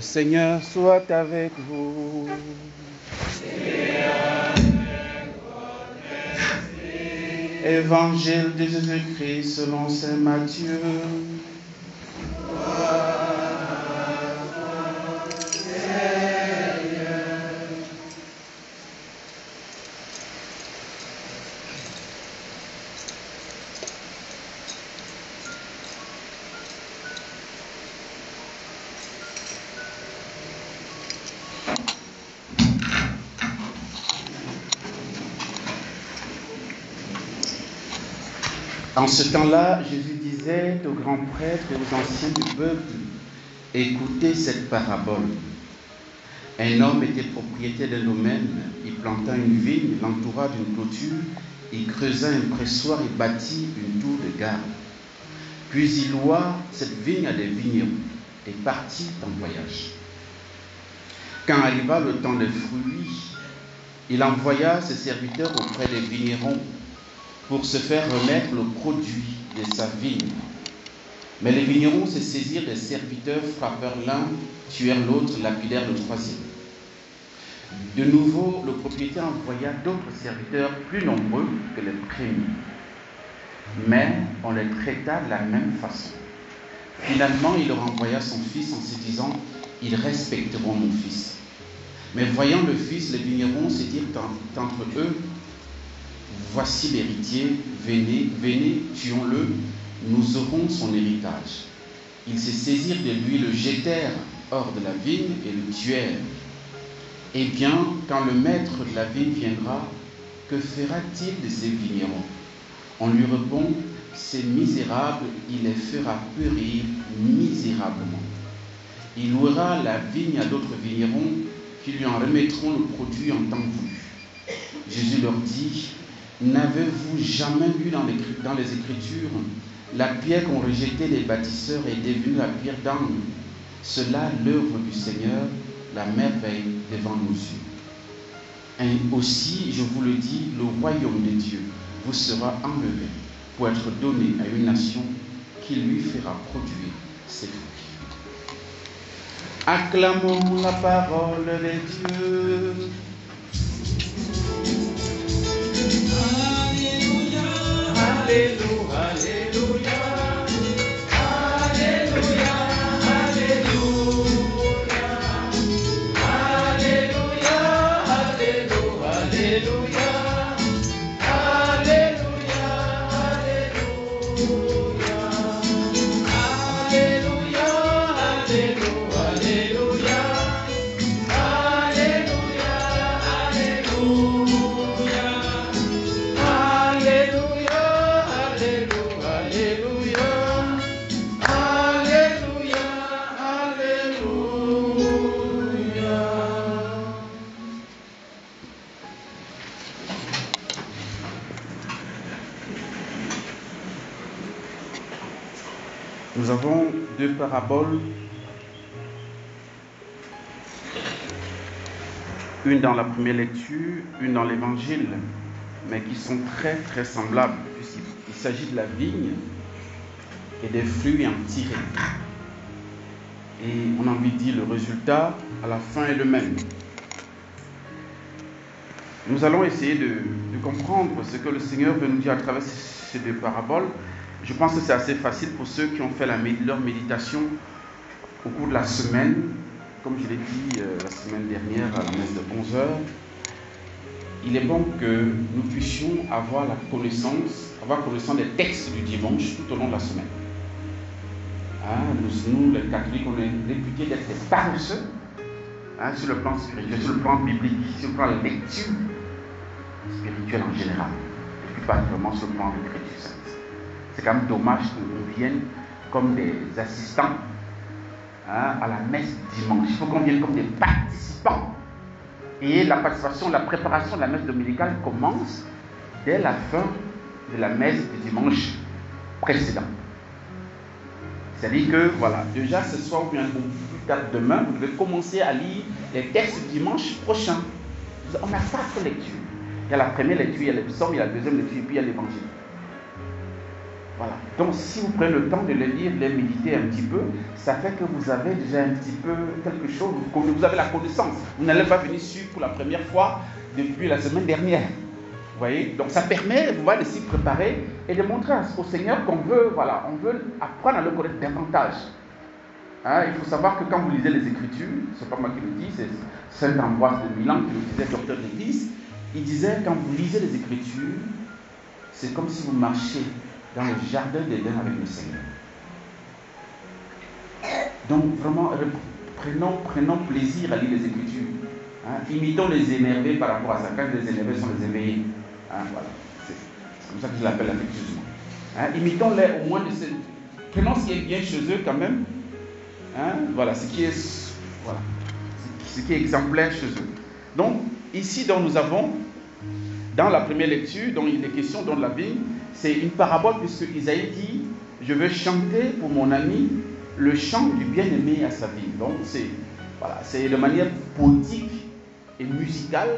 Seigneur soit avec vous. Évangile de Jésus-Christ selon saint Matthieu. En ce temps-là, Jésus disait aux grands prêtres et aux anciens du peuple, « Écoutez cette parabole. Un homme était propriétaire d'un domaine, il planta une vigne, l'entoura d'une clôture, il creusa un pressoir et bâtit une tour de garde. Puis il loua cette vigne à des vignerons et partit en voyage. Quand arriva le temps des fruits, il envoya ses serviteurs auprès des vignerons pour se faire remettre le produit de sa vigne. Mais les vignerons se saisirent des serviteurs, frappèrent l'un, tuèrent l'autre, lapidèrent le troisième. De nouveau, le propriétaire envoya d'autres serviteurs plus nombreux que les premiers. Mais on les traita de la même façon. Finalement, il leur envoya son fils en se disant, « Ils respecteront mon fils. » Mais voyant le fils, les vignerons se dirent entre eux, « Voici l'héritier, venez, tuons-le, nous aurons son héritage. » Ils se saisirent de lui, le jetèrent hors de la vigne et le tuèrent. Eh bien, quand le maître de la vigne viendra, que fera-t-il de ces vignerons? On lui répond, ces misérables, il les fera périr misérablement. Il louera la vigne à d'autres vignerons qui lui en remettront le produit en temps voulu. Jésus leur dit, n'avez-vous jamais lu dans les Écritures, la pierre qu'ont rejetée les bâtisseurs est devenue la pierre d'angle? Cela, l'œuvre du Seigneur, la merveille devant nos yeux. Et aussi, je vous le dis, le royaume de Dieu vous sera enlevé pour être donné à une nation qui lui fera produire ses fruits. Acclamons la parole de Dieu. Alléluia, alléluia. Nous avons deux paraboles, une dans la première lecture, une dans l'évangile, mais qui sont très très semblables, puisqu'il s'agit de la vigne et des fruits en tirés. Et on a envie de dire le résultat à la fin est le même. Nous allons essayer de comprendre ce que le Seigneur veut nous dire à travers ces deux paraboles. Je pense que c'est assez facile pour ceux qui ont fait leur méditation au cours de la semaine. Comme je l'ai dit la semaine dernière à la messe de 11h, il est bon que nous puissions avoir connaissance des textes du dimanche tout au long de la semaine. Nous, les catholiques, on est réputés d'être des paresseux sur le plan spirituel, sur le plan biblique, sur le plan de la lecture spirituelle en général, et plus particulièrement sur le plan de l'Écriture sainte. C'est quand même dommage qu'on vienne comme des assistants à la messe dimanche. Il faut qu'on vienne comme des participants. Et la participation, la préparation de la messe dominicale commence dès la fin de la messe du dimanche précédent. C'est-à-dire que, voilà, déjà ce soir ou bien plus tard demain, vous devez commencer à lire les textes du dimanche prochain. On a 4 lectures. Il y a la première lecture, il y a les psaumes, il y a la deuxième lecture, et puis il y a l'évangile. Voilà. Donc, si vous prenez le temps de les lire, de les méditer un petit peu, ça fait que vous avez déjà un petit peu quelque chose, vous avez la connaissance. Vous n'allez pas venir suivre pour la première fois depuis la semaine dernière. Vous voyez? Donc, ça permet, vous voyez, de s'y préparer et de montrer au Seigneur qu'on veut, voilà, on veut apprendre à le connaître davantage. Hein, il faut savoir que quand vous lisez les Écritures, c'est pas moi qui le dis, c'est Saint Ambroise de Milan qui le disait, docteur d'Église, il disait, quand vous lisez les Écritures, c'est comme si vous marchiez dans le jardin d'Éden avec le Seigneur. Donc vraiment, prenons plaisir à lire les Écritures. Hein, imitons les énervés par rapport à ça. Quand les énervés sont les éveillés. Hein, voilà. C'est comme ça que je l'appelle affectueusement. Hein, imitons-les au moins de ce... Prenons ce qui est bien chez eux quand même. Hein, voilà, ce qui est exemplaire chez eux. Donc, ici, donc, nous avons, dans la première lecture, dont il est question dans la vigne, c'est une parabole puisque Isaïe dit, je veux chanter pour mon ami le chant du bien-aimé à sa vie. Donc c'est de manière poétique et musicale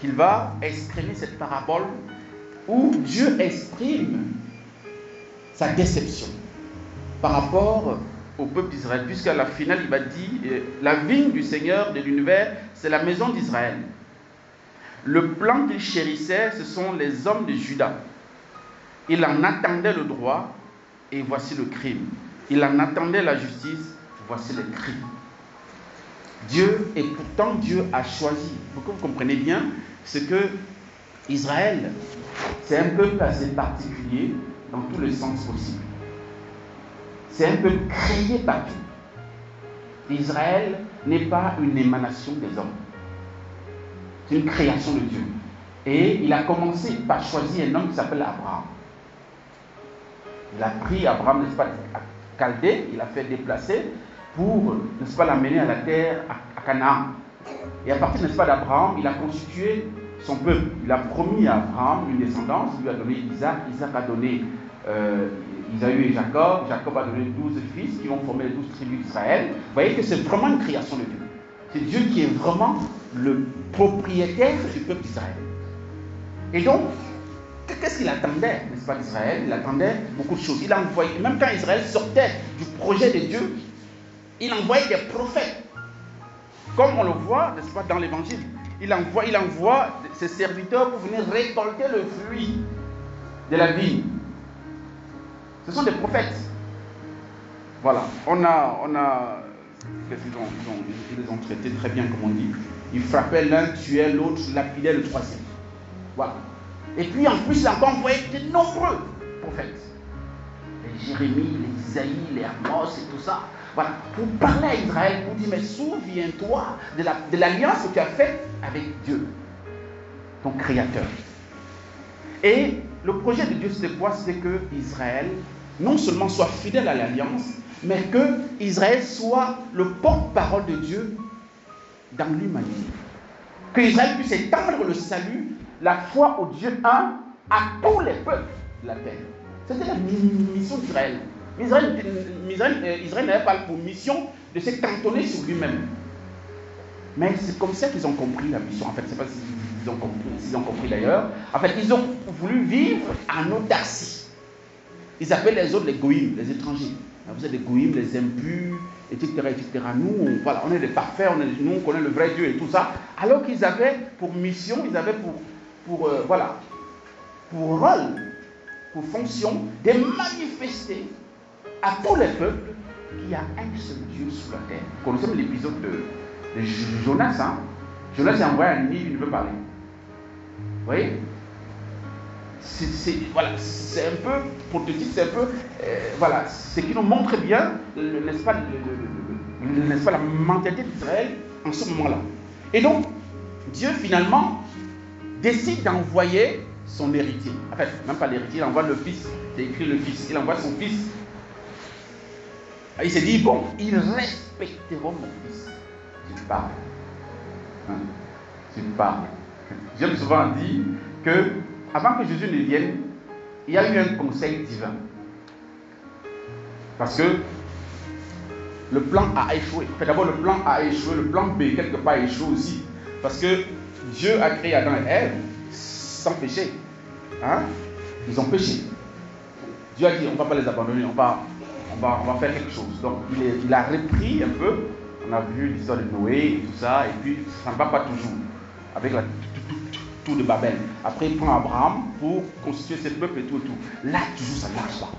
qu'il va exprimer cette parabole où Dieu exprime sa déception par rapport au peuple d'Israël, puisqu'à la finale il va dire, la vigne du Seigneur de l'univers, c'est la maison d'Israël. Le plan qu'il chérissait, ce sont les hommes de Juda. Il en attendait le droit, et voici le crime. Il en attendait la justice, voici le crime. Et pourtant Dieu a choisi. Pour que vous compreniez bien, c'est que Israël, c'est un peuple assez particulier dans tous les sens possibles. C'est un peuple créé par Dieu. Israël n'est pas une émanation des hommes. C'est une création de Dieu. Et il a commencé par choisir un homme qui s'appelle Abraham. Il a pris Abraham, n'est-ce pas, à Chaldée, il l'a fait déplacer pour, n'est-ce pas, l'amener à la terre, à Canaan. Et à partir, n'est-ce pas, d'Abraham, il a constitué son peuple. Il a promis à Abraham une descendance, il lui a donné Isaac, Isaac a donné Isaïe et Jacob, Jacob a donné 12 fils qui vont former les 12 tribus d'Israël. Vous voyez que c'est vraiment une création de Dieu. C'est Dieu qui est vraiment le propriétaire du peuple d'Israël. Et donc, qu'est-ce qu'il attendait, n'est-ce pas, d'Israël? Il attendait beaucoup de choses. Il envoyait, même quand Israël sortait du projet de Dieu, il envoyait des prophètes. Comme on le voit, n'est-ce pas, dans l'évangile. Il envoie ses serviteurs pour venir récolter le fruit de la vigne. Ce sont des prophètes. Voilà. Ils les ont traités très bien, comme on dit. Ils frappaient l'un, tuaient l'autre, lapidaient le troisième. Voilà. Et puis en plus, il a encore envoyé de nombreux prophètes. Les Jérémie, les Isaïe, les Amos et tout ça. Voilà. Pour parler à Israël, pour dire, mais souviens-toi de l'alliance que tu as faite avec Dieu, ton Créateur. Et le projet de Dieu, c'était quoi? C'était que Israël, non seulement soit fidèle à l'alliance, mais que Israël soit le porte-parole de Dieu dans l'humanité. Que Israël puisse étendre le salut, la foi au Dieu un, à tous les peuples de la terre. C'était la mission d'Israël. Israël n'avait pas pour mission de se cantonner sur lui-même. Mais c'est comme ça qu'ils ont compris la mission. En fait, c'est pas s'ils ont compris d'ailleurs. En fait, ils ont voulu vivre en autarcie. Ils appellent les autres les goïms, les étrangers. Vous êtes les goïms, les impurs, etc., etc. Nous, on est les parfaits, nous, on connaît le vrai Dieu et tout ça. Alors qu'ils avaient pour mission, ils avaient pour rôle, pour fonction, de manifester à tous les peuples qu'il y a un seul Dieu sur la terre. Vous connaissez l'épisode de Jonas, hein? Jonas est envoyé à Ninive, il ne veut parler. Vous voyez? C'est un peu prototype, c'est un peu, ce qui nous montre bien, n'est-ce pas, la mentalité d'Israël en ce moment-là. Et donc, Dieu finalement décide d'envoyer son héritier. En fait, même pas l'héritier, il envoie le fils, c'est écrit le fils, il envoie son fils. Il s'est dit, bon, ils respecteront mon fils. Tu parles. Hein? Tu parles. J'aime souvent dire que avant que Jésus ne vienne, il y a eu un conseil divin. Parce que le plan a échoué. D'abord, le plan a échoué. Le plan B, quelque part, a échoué aussi. Parce que Dieu a créé Adam et Ève sans péché. Hein? Ils ont péché. Dieu a dit, on ne va pas les abandonner, on va faire quelque chose. Donc, il a repris un peu. On a vu l'histoire de Noé et tout ça, et puis ça ne va pas toujours avec la tour de Babel. Après, il prend Abraham pour constituer ses peuples et tout et tout. Là, toujours, ça ne marche pas.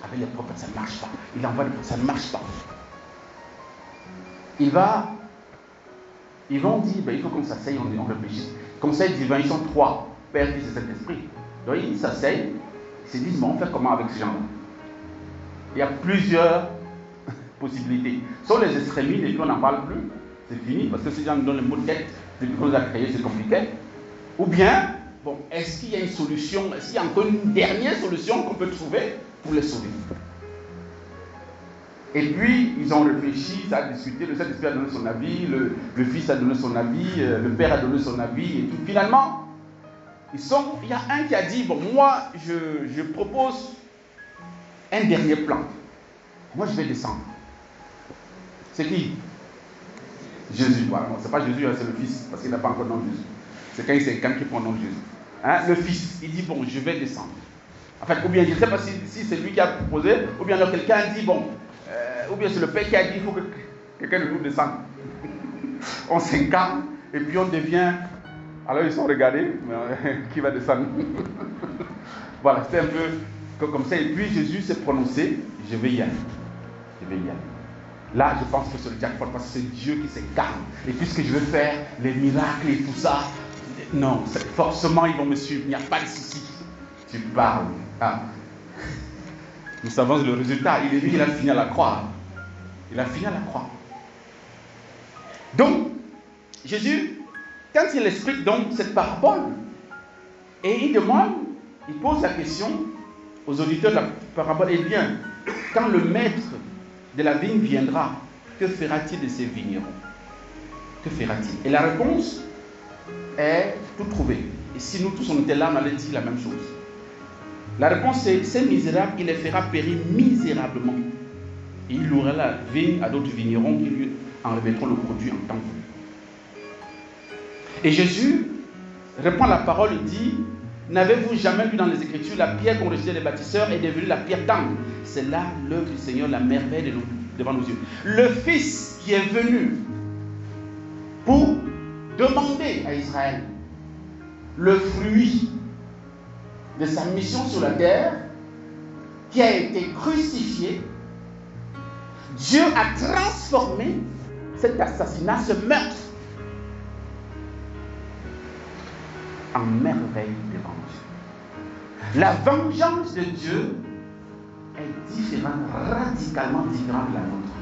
Avec les prophètes, ça ne marche pas. Il envoie les prophètes, ça ne marche pas. Ils vont dire, il faut qu'on s'asseye, on réfléchisse. Conseil divin, ils sont 3, Père, Fils et Saint-Esprit. Donc ils s'asseyent, ils se disent, mais on fait comment avec ces gens-là? Il y a plusieurs possibilités. Soit les extrémistes, et puis on n'en parle plus, c'est fini, parce que ces gens nous donnent le mot de tête, depuis qu'on les a créés, c'est compliqué. Ou bien, bon, est-ce qu'il y a une solution, est-ce qu'il y a encore une dernière solution qu'on peut trouver pour les sauver? Et puis, ils ont réfléchi, ça a discuté, le Saint-Esprit a donné son avis, le Fils a donné son avis, le Père a donné son avis, et tout. Finalement, il y a un qui a dit, bon, moi, je propose un dernier plan. Moi, je vais descendre. C'est qui? Jésus. Voilà. C'est pas Jésus, c'est le Fils, parce qu'il n'a pas encore le nom de Jésus. C'est quand il s'incarne qui prend le nom de Jésus. Hein? Le Fils, il dit, bon, je vais descendre. En fait, ou bien, je ne sais pas si c'est lui qui a proposé, ou bien alors quelqu'un a dit, bon, ou bien c'est le Père qui a dit, il faut que quelqu'un de nous descende. On s'incarne, et puis on devient... Alors ils sont regardés, qui va descendre? Voilà, c'est un peu comme ça. Et puis Jésus s'est prononcé, je vais y aller. Je vais y aller. Là, je pense que c'est le jackpot, parce que c'est Dieu qui s'incarne. Et puisque je vais faire les miracles et tout ça, non, forcément ils vont me suivre, il n'y a pas de souci. Tu parles. Ah. Nous savons le résultat, il a fini à la croix. Il a fini à la croix. Donc, Jésus, quand il explique donc cette parabole, et il pose la question aux auditeurs de la parabole, eh bien, quand le maître de la vigne viendra, que fera-t-il de ces vignerons? Que fera-t-il? Et la réponse est toute trouvée. Et si nous tous on était là, on allait dire la même chose. La réponse est, ces misérables, il les fera périr misérablement. Et il louera la vigne à d'autres vignerons qui lui en remettront le produit en temps voulu. Et Jésus reprend la parole et dit, n'avez-vous jamais lu dans les Écritures, la pierre qu'ont rejetée les bâtisseurs est devenue la pierre d'angle? C'est là l'œuvre du Seigneur, la merveille devant nos yeux. Le Fils qui est venu pour demander à Israël le fruit de sa mission sur la terre, qui a été crucifié, Dieu a transformé cet assassinat, ce meurtre, en merveille devant Dieu. La vengeance de Dieu est différente, radicalement différente de la nôtre.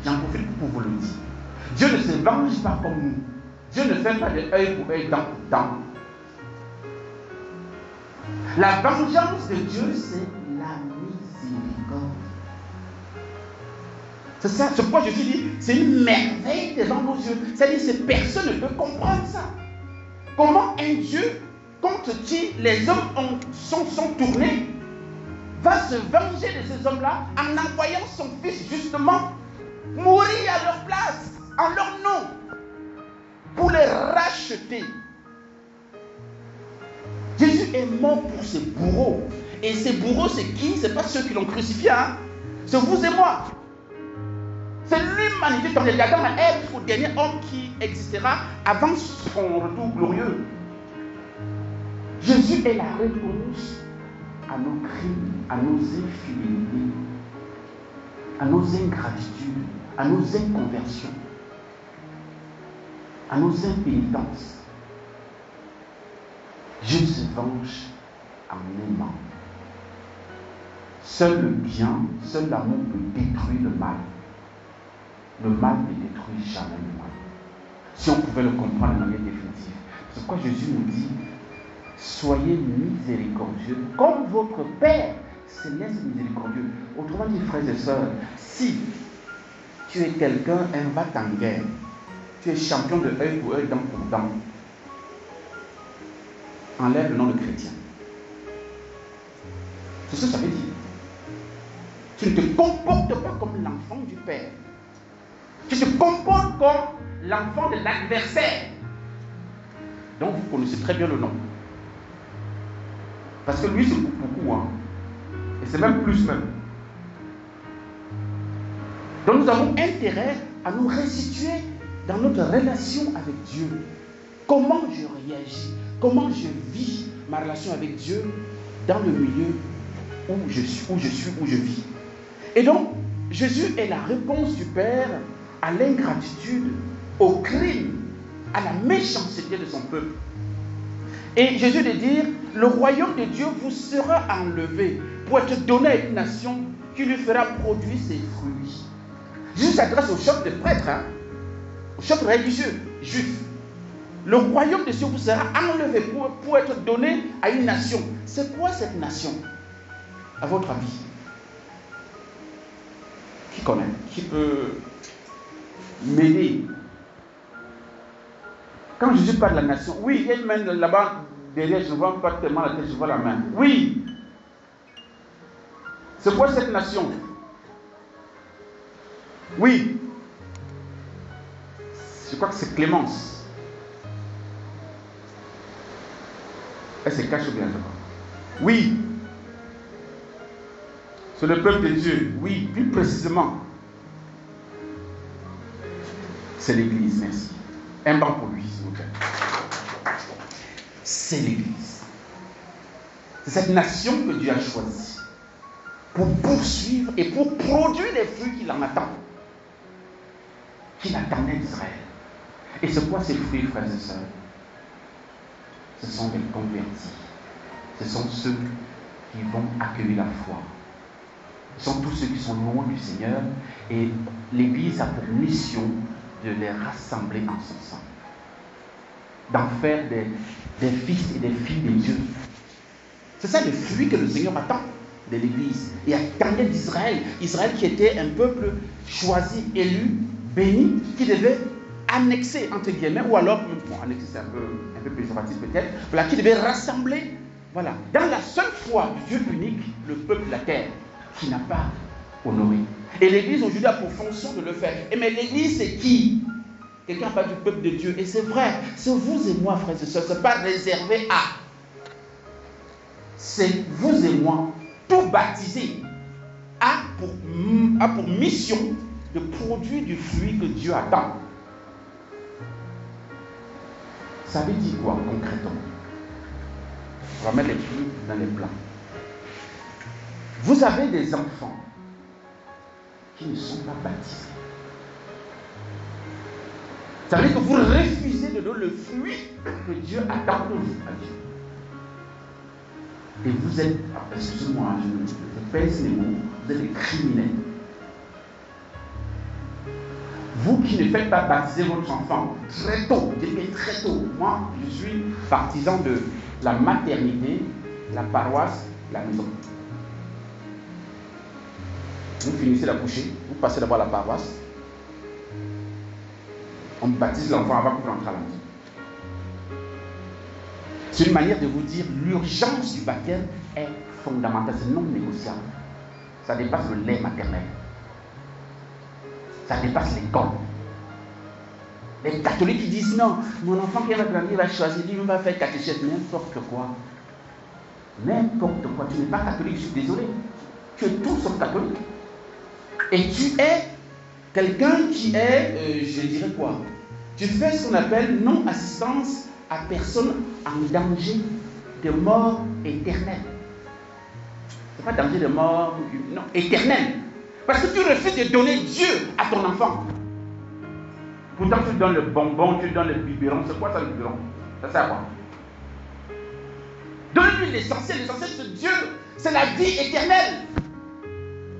J'en profite pour vous le dire. Dieu ne se venge pas comme nous. Dieu ne fait pas de œil pour œil, dent pour dent. La vengeance de Dieu, c'est la miséricorde. C'est ça, c'est pourquoi Jésus dit, c'est une merveille devant nos yeux. C'est-à-dire que personne ne peut comprendre ça. Comment un Dieu contre qui les hommes sont tournés va se venger de ces hommes-là en envoyant son Fils justement mourir à leur place, en leur nom, pour les racheter. Jésus est mort pour ses bourreaux. Et ces bourreaux, c'est qui? Ce n'est pas ceux qui l'ont crucifié, hein? C'est vous et moi. C'est l'humanité dans les Adam et Ève, au dernier homme qui existera avant son retour glorieux. Jésus est la réponse à nos crimes, à nos infidélités, à nos ingratitudes, à nos inconversions, à nos impénitences. Dieu se venge en aimant. Seul le bien, seul l'amour peut détruire le mal. Le mal ne détruit jamais le mal. Si on pouvait le comprendre de manière définitive. C'est pourquoi Jésus nous dit, soyez miséricordieux comme votre Père céleste miséricordieux. Autrement dit, frères et sœurs, si tu es quelqu'un, un va en guerre, tu es champion de œil pour œil, dent pour dent, enlève le nom de chrétien. C'est ce que ça veut dire. Tu ne te comportes pas comme l'enfant du Père. Tu te comportes comme l'enfant de l'adversaire. Donc vous connaissez très bien le nom. Parce que lui, c'est beaucoup, hein. Et c'est même plus même. Donc nous avons intérêt à nous restituer dans notre relation avec Dieu. Comment je réagis? Comment je vis ma relation avec Dieu dans le milieu où je vis? Et donc, Jésus est la réponse du Père à l'ingratitude, au crime, à la méchanceté de son peuple. Et Jésus de dire, le royaume de Dieu vous sera enlevé pour être donné à une nation qui lui fera produire ses fruits. Jésus s'adresse au chef des prêtres, au chef religieux, juif. Le royaume de Dieu vous sera enlevé pour être donné à une nation. C'est quoi cette nation, à votre avis? Qui connaît? Qui peut m'aider? Quand Jésus parle de la nation, oui, il y a une main là-bas, derrière, je ne vois pas tellement la tête, je vois la main. Oui. C'est quoi cette nation? Oui. Je crois que c'est Clémence. Elle se cache bien, je crois. Oui. C'est le peuple de Dieu. Oui, plus précisément. C'est l'Église, merci. Un banc pour lui, s'il vous plaît. C'est l'Église. C'est cette nation que Dieu a choisie pour poursuivre et pour produire les fruits qu'il en attend. Qu'il attendait d'Israël. Et c'est quoi ces fruits, frères et sœurs? Ce sont des convertis. Ce sont ceux qui vont accueillir la foi. Ce sont tous ceux qui sont loin du Seigneur. Et l'Église a pour mission de les rassembler en son sein. D'en faire des fils et des filles de Dieu. C'est ça le fruit que le Seigneur attend de l'Église. Et attendait d'Israël. Israël qui était un peuple choisi, élu, béni, qui devait annexer, entre guillemets, ou alors, bon, annexer c'est un peu péjoratif peut-être, voilà, qui devait rassembler, voilà, dans la seule foi du Dieu unique, le peuple de la terre, qui n'a pas honoré. Et l'Église aujourd'hui a pour fonction de le faire. Mais l'Église, c'est qui? Quelqu'un parle du peuple de Dieu. Et c'est vrai, c'est vous et moi, frères et sœurs. Ce n'est pas réservé à. C'est vous et moi, tout baptisés, a pour mission de produire du fruit que Dieu attend. Ça veut dire quoi concrètement? On va mettre les fruits dans les plats. Vous avez des enfants qui ne sont pas baptisés. Ça veut dire que vous refusez de donner le fruit que Dieu attend de vous. Et vous êtes, excusez-moi, je pèse les mots, vous êtes des criminels. Vous qui ne faites pas baptiser votre enfant très tôt, depuis très tôt. Moi, je suis partisan de la maternité, la paroisse, la maison. Vous finissez la coucher, vous passez d'abord à la paroisse. On baptise l'enfant avant qu'il rentre à la maison. C'est une manière de vous dire l'urgence du baptême est fondamentale, c'est non négociable. Ça dépasse le lait maternel. Ça dépasse l'école. Les catholiques qui disent non, mon enfant qui va grandir va choisir, lui va faire catéchèse, n'importe quoi. N'importe quoi. Tu n'es pas catholique, je suis désolé. Tu es tout sauf catholique. Et tu es quelqu'un qui est, je dirais quoi? Tu fais ce qu'on appelle non-assistance à personne en danger de mort éternelle. Ce n'est pas danger de mort, non, éternelle. Parce que tu refuses de donner Dieu à ton enfant. Pourtant, tu donnes le bonbon, tu donnes le biberon. C'est quoi ça, le biberon? Ça sert à quoi? Donne-lui l'essentiel. L'essentiel, c'est Dieu. C'est la vie éternelle.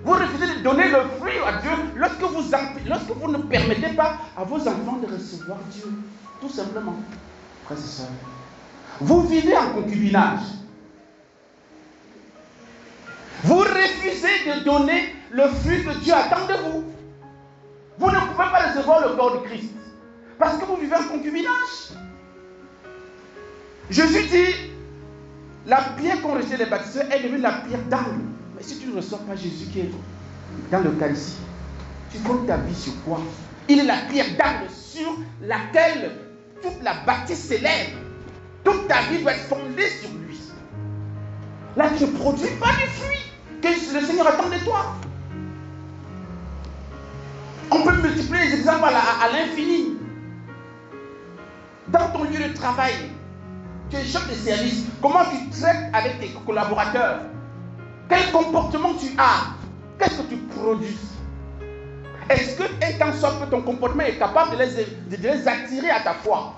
Vous refusez de donner le fruit à Dieu lorsque vous ne permettez pas à vos enfants de recevoir Dieu. Tout simplement. Frères et sœurs. Vous vivez en concubinage. Vous refusez de donner le fruit que Dieu attend de vous. Vous ne pouvez pas recevoir le corps de Christ. Parce que vous vivez en concubinage. Jésus dit, la pierre qu'ont rejetée les baptiseurs est devenue la pierre d'angle. Mais si tu ne reçois pas Jésus qui est dans l'Eucharistie, tu comptes ta vie sur quoi? Il est la pierre d'angle sur laquelle toute la bâtisse s'élève. Toute ta vie doit être fondée sur lui. Là, tu ne produis pas de fruit. que le Seigneur attend de toi. On peut multiplier les exemples à l'infini. Dans ton lieu de travail, tu es chef de service. Comment tu traites avec tes collaborateurs? Quel comportement tu as? Qu'est-ce que tu produis? Est-ce que, et tant soit peu ton comportement est capable de les attirer à ta foi?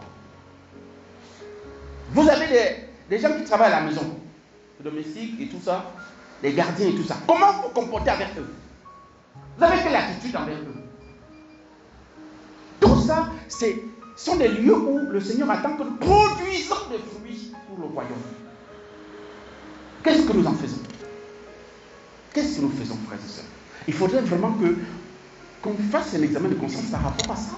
Vous avez des gens qui travaillent à la maison, les domestiques et tout ça, les gardiens et tout ça. Comment vous vous comportez avec eux? Vous avez quelle attitude envers eux? Tout ça, sont des lieux où le Seigneur attend que nous produisons des fruits pour le royaume. Qu'est-ce que nous en faisons? Qu'est-ce que nous faisons, frères et sœurs? Il faudrait vraiment qu'on fasse un examen de conscience par rapport à ça.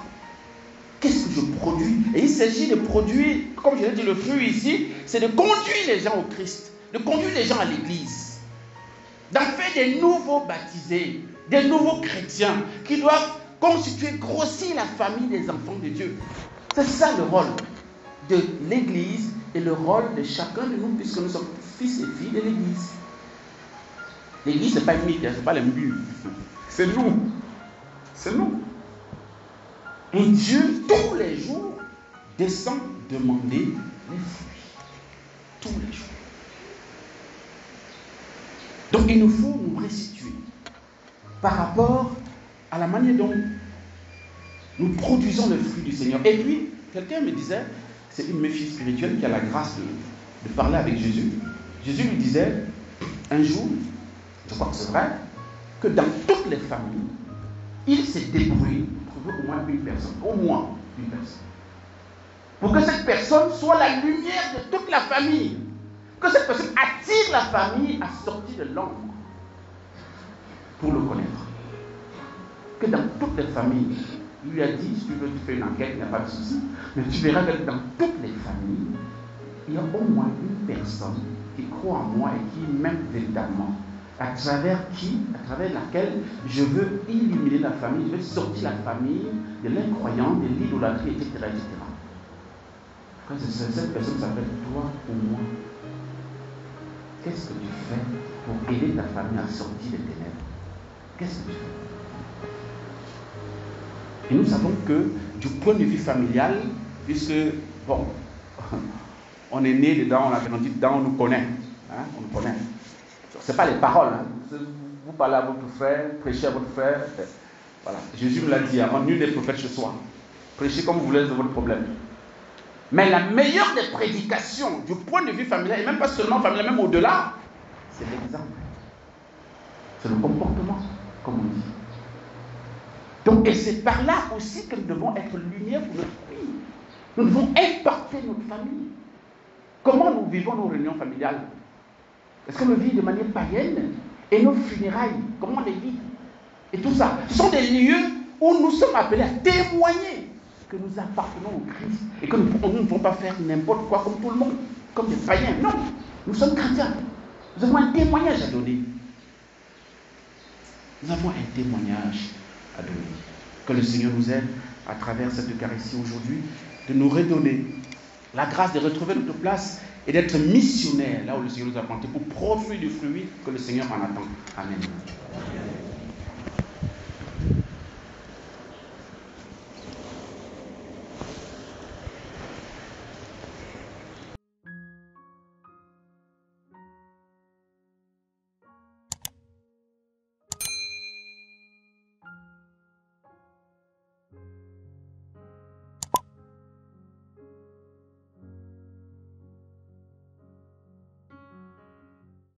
Qu'est-ce que je produis? Et il s'agit de produire, comme je l'ai dit, le fruit ici, c'est de conduire les gens au Christ, de conduire les gens à l'église, d'en faire des nouveaux baptisés, des nouveaux chrétiens qui doivent constituer, grossir la famille des enfants de Dieu. C'est ça le rôle de l'église et le rôle de chacun de nous, puisque nous sommes fils et filles de l'église. L'église, ce n'est pas une mythe, ce n'est pas les murs. C'est nous. C'est nous. Et Dieu, tous les jours, descend demander les fruits. Tous les jours. Donc il nous faut nous restituer par rapport à la manière dont nous produisons le fruit du Seigneur. Et puis, quelqu'un me disait, c'est une méfie spirituelle qui a la grâce de parler avec Jésus. Jésus lui disait, un jour, je crois que c'est vrai, que dans toutes les familles, il s'est débrouillé pour trouver au moins une personne. Pour que cette personne soit la lumière de toute la famille. Que cette personne attire la famille à sortir de l'ombre pour le connaître. Que dans toutes les familles, il lui a dit, si tu veux faire une enquête, il n'y a pas de souci, mais tu verras que dans toutes les familles, il y a au moins une personne qui croit en moi et qui m'aime véritablement, à travers laquelle je veux illuminer la famille, je veux sortir la famille de l'incroyance, de l'idolâtrie, etc. Quand cette personne s'appelle toi ou moi, qu'est-ce que tu fais pour aider ta famille à sortir des ténèbres? Qu'est-ce que tu fais? Et nous savons que du point de vue familial, puisque, bon, on est né dedans, on a grandi dedans, on nous connaît. Hein, on nous connaît. Ce n'est pas les paroles. Hein. Vous parlez à votre frère, prêchez à votre frère. Voilà. Jésus me l'a dit, avant nul n'est prophète chez soi. Prêchez comme vous voulez de votre problème. Mais la meilleure des prédications, du point de vue familial, et même pas seulement familial, même au-delà, c'est l'exemple. C'est le comportement, comme on dit. Donc, et c'est par là aussi que nous devons être lumière pour notre pays. Nous devons impacter notre famille. Comment nous vivons nos réunions familiales? Est-ce que nous vivons de manière païenne? Et nos funérailles, comment on les vit? Et tout ça, ce sont des lieux où nous sommes appelés à témoigner que nous appartenons au Christ et que nous ne pouvons pas faire n'importe quoi comme tout le monde, comme des païens. Non, nous sommes chrétiens. Nous avons un témoignage à donner. Nous avons un témoignage à donner. Que le Seigneur nous aide à travers cette Eucharistie aujourd'hui, de nous redonner la grâce de retrouver notre place et d'être missionnaires là où le Seigneur nous a plantés pour produire du fruit que le Seigneur en attend. Amen.